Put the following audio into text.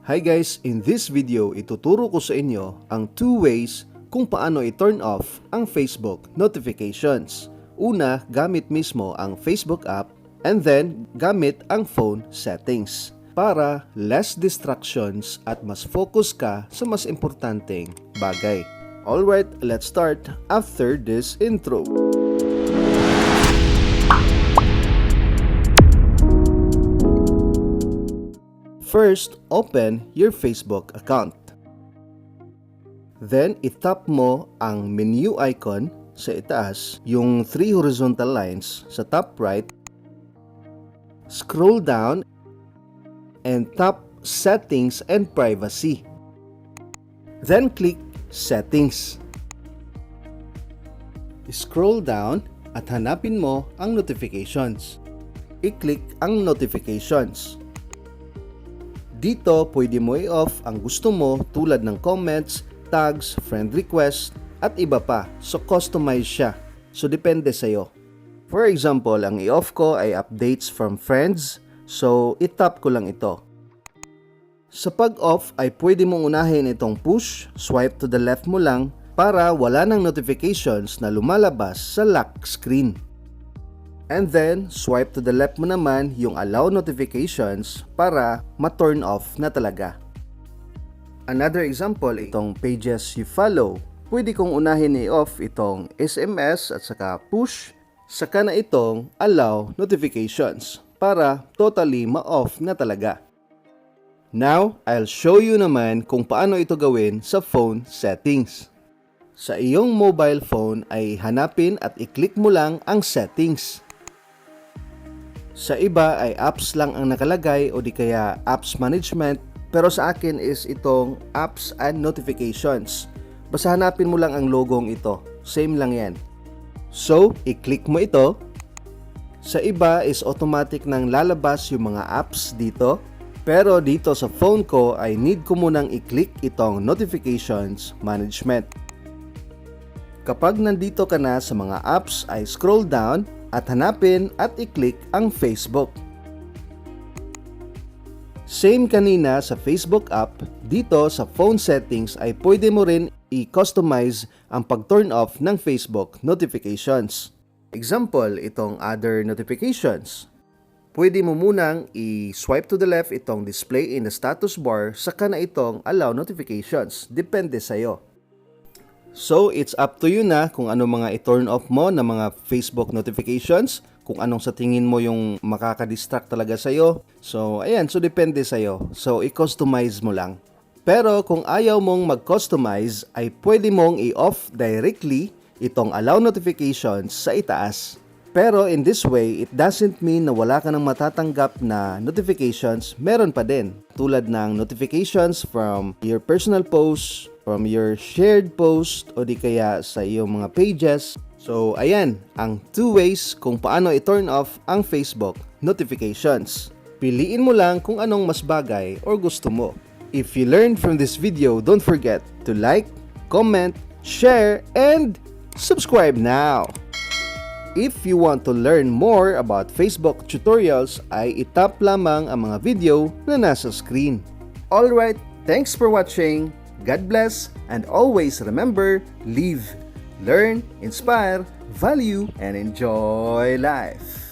Hi guys, in this video, ituturo ko sa inyo ang 2 ways kung paano i-turn off ang Facebook notifications. Una, gamit mismo ang Facebook app and then gamit ang phone settings para less distractions at mas focus ka sa mas importanteng bagay. Alright, let's start after this intro. First, open your Facebook account. Then, itap mo ang menu icon sa itaas, yung 3 horizontal lines sa top right. Scroll down and tap Settings and Privacy. Then, click Settings. Scroll down at hanapin mo ang notifications. I-click ang notifications. Dito, pwede mo i-off ang gusto mo tulad ng comments, tags, friend request, at iba pa. So, customize siya. So, depende sa'yo. For example, ang i-off ko ay updates from friends. So, itap ko lang ito. Sa pag-off ay pwede mong unahin itong push, swipe to the left mo lang para wala ng notifications na lumalabas sa lock screen. And then, swipe to the left mo naman yung allow notifications para ma-turn off na talaga. Another example, itong pages you follow. Pwede kong unahin i-off itong SMS at saka push, saka na itong allow notifications para totally ma-off na talaga. Now, I'll show you naman kung paano ito gawin sa phone settings. Sa iyong mobile phone ay hanapin at i-click mo lang ang settings. Sa iba ay apps lang ang nakalagay o di kaya apps management, pero sa akin is itong apps and notifications. Basta hanapin mo lang ang logong ito. Same lang yan. So, i-click mo ito. Sa iba is automatic nang lalabas yung mga apps dito. Pero dito sa phone ko ay need ko munang i-click itong notifications management. Kapag nandito ka na sa mga apps ay scroll down at hanapin at i-click ang Facebook. Same kanina sa Facebook app, dito sa phone settings ay pwede mo rin i-customize ang pag-turn off ng Facebook notifications. Example, itong other notifications. Pwede mo munang i-swipe to the left itong display in the status bar, saka na itong allow notifications. Depende sa'yo. So, it's up to you na kung ano mga i-turn off mo na mga Facebook notifications, kung anong sa tingin mo yung makaka-distract talaga sa'yo. So, ayan. So, depende sa'yo. So, i-customize mo lang. Pero kung ayaw mong mag-customize, ay pwede mong i-off directly itong allow notifications sa itaas. Pero in this way, it doesn't mean na wala ka nang matatanggap na notifications. Meron pa din. Tulad ng notifications from your personal posts, from your shared post, o di kaya sa iyong mga pages. So, ayan, ang 2 ways kung paano i-turn off ang Facebook notifications. Piliin mo lang kung anong mas bagay or gusto mo. If you learned from this video, don't forget to like, comment, share, and subscribe now. If you want to learn more about Facebook tutorials, ay itap lamang ang mga video na nasa screen. Alright, thanks for watching. God bless, and always remember, live, learn, inspire, value, and enjoy life.